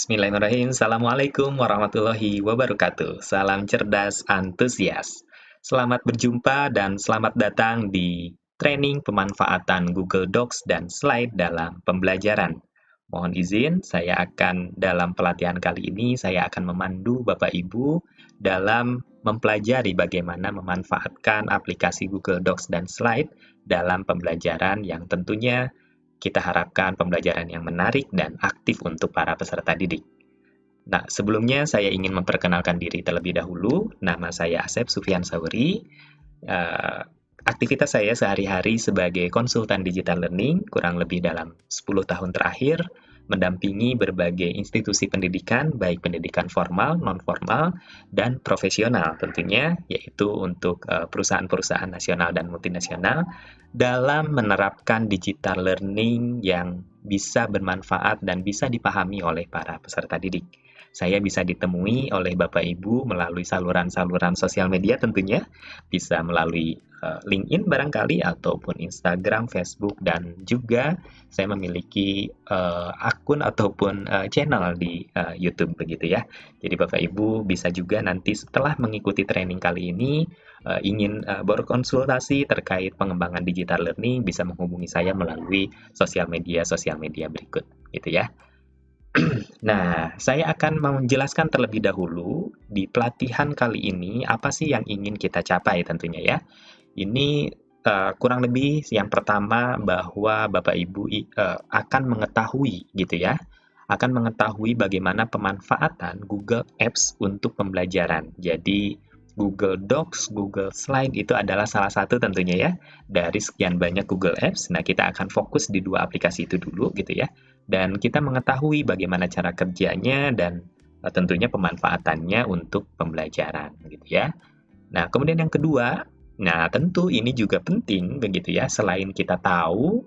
Bismillahirrahmanirrahim. Assalamualaikum warahmatullahi wabarakatuh. Salam cerdas antusias. Selamat berjumpa dan selamat datang di training pemanfaatan Google Docs dan slide dalam pembelajaran. Mohon izin, dalam pelatihan kali ini, saya akan memandu Bapak Ibu dalam mempelajari bagaimana memanfaatkan aplikasi Google Docs dan slide dalam pembelajaran yang tentunya kita harapkan pembelajaran yang menarik dan aktif untuk para peserta didik. Nah, sebelumnya saya ingin memperkenalkan diri terlebih dahulu. Nama saya Asep Sufyan Sauri. Aktivitas saya sehari-hari sebagai konsultan digital learning kurang lebih dalam 10 tahun terakhir mendampingi berbagai institusi pendidikan, baik pendidikan formal, non-formal, dan profesional tentunya, yaitu untuk perusahaan-perusahaan nasional dan multinasional dalam menerapkan digital learning yang bisa bermanfaat dan bisa dipahami oleh para peserta didik. Saya bisa ditemui oleh Bapak Ibu melalui saluran-saluran sosial media tentunya, bisa melalui LinkedIn barangkali, ataupun Instagram, Facebook, dan juga saya memiliki akun ataupun channel di YouTube begitu ya. Jadi Bapak Ibu bisa juga nanti setelah mengikuti training kali ini ingin berkonsultasi terkait pengembangan digital learning bisa menghubungi saya melalui sosial media berikut gitu ya. Nah, saya akan menjelaskan terlebih dahulu di pelatihan kali ini apa sih yang ingin kita capai tentunya ya. Ini kurang lebih yang pertama bahwa Bapak Ibu akan mengetahui gitu ya, akan mengetahui bagaimana pemanfaatan Google Apps untuk pembelajaran. Jadi Google Docs, Google Slide itu adalah salah satu tentunya ya dari sekian banyak Google Apps. Nah, kita akan fokus di dua aplikasi itu dulu gitu ya. Dan kita mengetahui bagaimana cara kerjanya dan tentunya pemanfaatannya untuk pembelajaran gitu ya. Nah, kemudian yang kedua, nah tentu ini juga penting begitu ya, selain kita tahu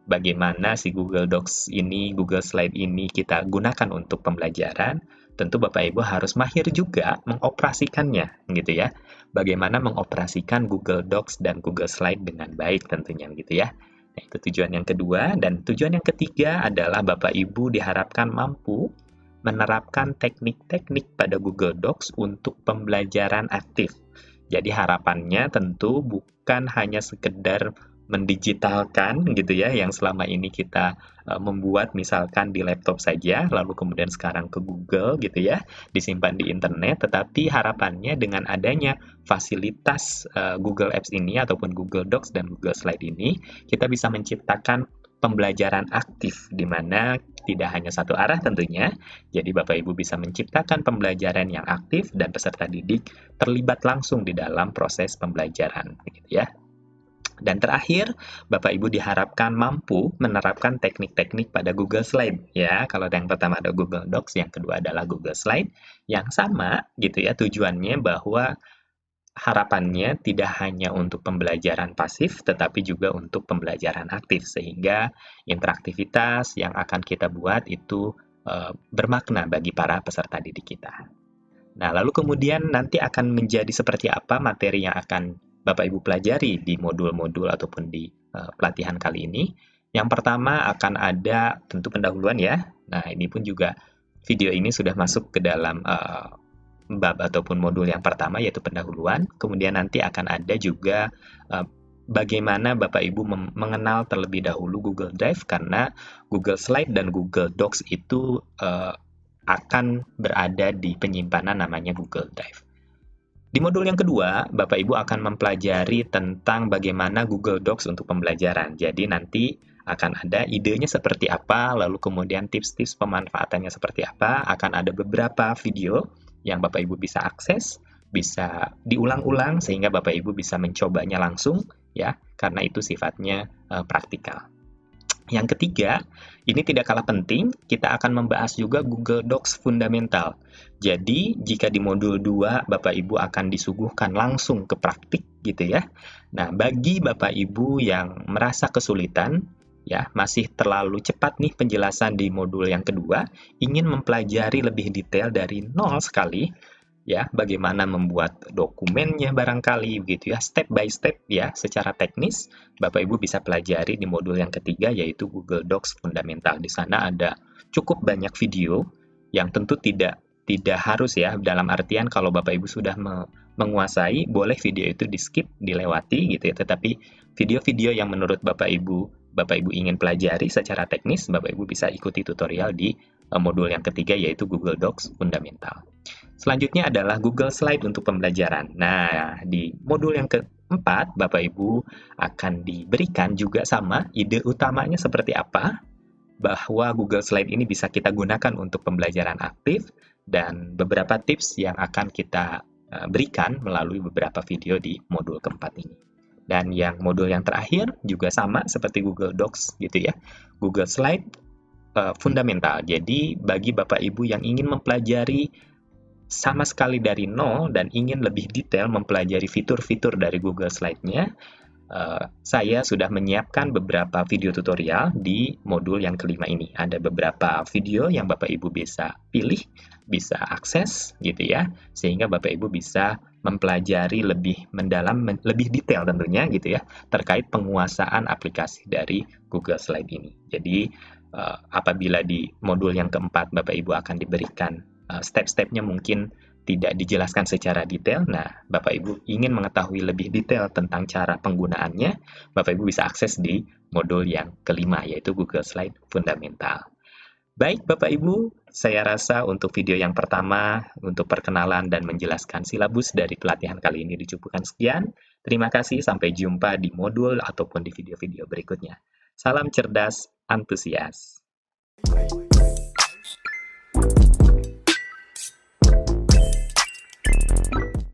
bagaimana si Google Docs ini, Google Slide ini kita gunakan untuk pembelajaran, tentu Bapak Ibu harus mahir juga mengoperasikannya gitu ya. Bagaimana mengoperasikan Google Docs dan Google Slide dengan baik tentunya gitu ya. Nah, itu tujuan yang kedua, dan tujuan yang ketiga adalah Bapak Ibu diharapkan mampu menerapkan teknik-teknik pada Google Docs untuk pembelajaran aktif. Jadi harapannya tentu bukan hanya sekedar mendigitalkan gitu ya, yang selama ini kita membuat misalkan di laptop saja, lalu kemudian sekarang ke Google gitu ya, disimpan di internet, tetapi harapannya dengan adanya fasilitas Google Apps ini ataupun Google Docs dan Google Slide ini, kita bisa menciptakan pembelajaran aktif di mana tidak hanya satu arah tentunya. Jadi Bapak Ibu bisa menciptakan pembelajaran yang aktif dan peserta didik terlibat langsung di dalam proses pembelajaran gitu ya. Dan terakhir, Bapak Ibu diharapkan mampu menerapkan teknik-teknik pada Google Slide ya. Kalau yang pertama ada Google Docs, yang kedua adalah Google Slide. Yang sama gitu ya, tujuannya bahwa harapannya tidak hanya untuk pembelajaran pasif, tetapi juga untuk pembelajaran aktif, sehingga interaktivitas yang akan kita buat itu bermakna bagi para peserta didik kita. Nah, lalu kemudian nanti akan menjadi seperti apa materi yang akan Bapak Ibu pelajari di modul-modul ataupun di pelatihan kali ini. Yang pertama akan ada tentu pendahuluan ya. Nah, ini pun juga video ini sudah masuk ke dalam bab ataupun modul yang pertama yaitu pendahuluan. Kemudian nanti akan ada juga bagaimana Bapak Ibu mengenal terlebih dahulu Google Drive, karena Google Slide dan Google Docs itu akan berada di penyimpanan namanya Google Drive. Di modul yang kedua, Bapak Ibu akan mempelajari tentang bagaimana Google Docs untuk pembelajaran. Jadi nanti akan ada idenya seperti apa, lalu kemudian tips-tips pemanfaatannya seperti apa, akan ada beberapa video yang Bapak Ibu bisa akses, bisa diulang-ulang sehingga Bapak Ibu bisa mencobanya langsung ya, karena itu sifatnya praktikal. Yang ketiga, ini tidak kalah penting, kita akan membahas juga Google Docs fundamental. Jadi, jika di modul 2 Bapak Ibu akan disuguhkan langsung ke praktik gitu ya. Nah, bagi Bapak Ibu yang merasa kesulitan, ya, masih terlalu cepat nih penjelasan di modul yang kedua, ingin mempelajari lebih detail dari nol sekali, ya, bagaimana membuat dokumennya barangkali begitu ya, step by step ya, secara teknis Bapak Ibu bisa pelajari di modul yang ketiga yaitu Google Docs fundamental. Di sana ada cukup banyak video yang tentu tidak harus ya, dalam artian kalau Bapak Ibu sudah menguasai, boleh video itu di-skip, dilewati gitu ya. Tetapi video-video yang menurut Bapak Ibu ingin pelajari secara teknis, Bapak Ibu bisa ikuti tutorial di modul yang ketiga, yaitu Google Docs Fundamental. Selanjutnya adalah Google Slide untuk pembelajaran. Nah, di modul yang keempat, Bapak Ibu akan diberikan juga sama ide utamanya seperti apa, bahwa Google Slide ini bisa kita gunakan untuk pembelajaran aktif, dan beberapa tips yang akan kita berikan melalui beberapa video di modul keempat ini. Dan yang modul yang terakhir juga sama seperti Google Docs gitu ya, Google Slide fundamental. Jadi bagi Bapak Ibu yang ingin mempelajari sama sekali dari nol dan ingin lebih detail mempelajari fitur-fitur dari Google Slide-nya, saya sudah menyiapkan beberapa video tutorial di modul yang kelima ini. Ada beberapa video yang Bapak Ibu bisa pilih, bisa akses gitu ya, sehingga Bapak Ibu bisa mempelajari lebih mendalam, lebih detail tentunya gitu ya, terkait penguasaan aplikasi dari Google Slide ini. Jadi apabila di modul yang keempat Bapak Ibu akan diberikan step-stepnya mungkin tidak dijelaskan secara detail. Nah, Bapak Ibu ingin mengetahui lebih detail tentang cara penggunaannya, Bapak Ibu bisa akses di modul yang kelima, yaitu Google Slide Fundamental. Baik Bapak Ibu, saya rasa untuk video yang pertama, untuk perkenalan dan menjelaskan silabus dari pelatihan kali ini dicukupkan sekian. Terima kasih, sampai jumpa di modul ataupun di video-video berikutnya. Salam cerdas, antusias.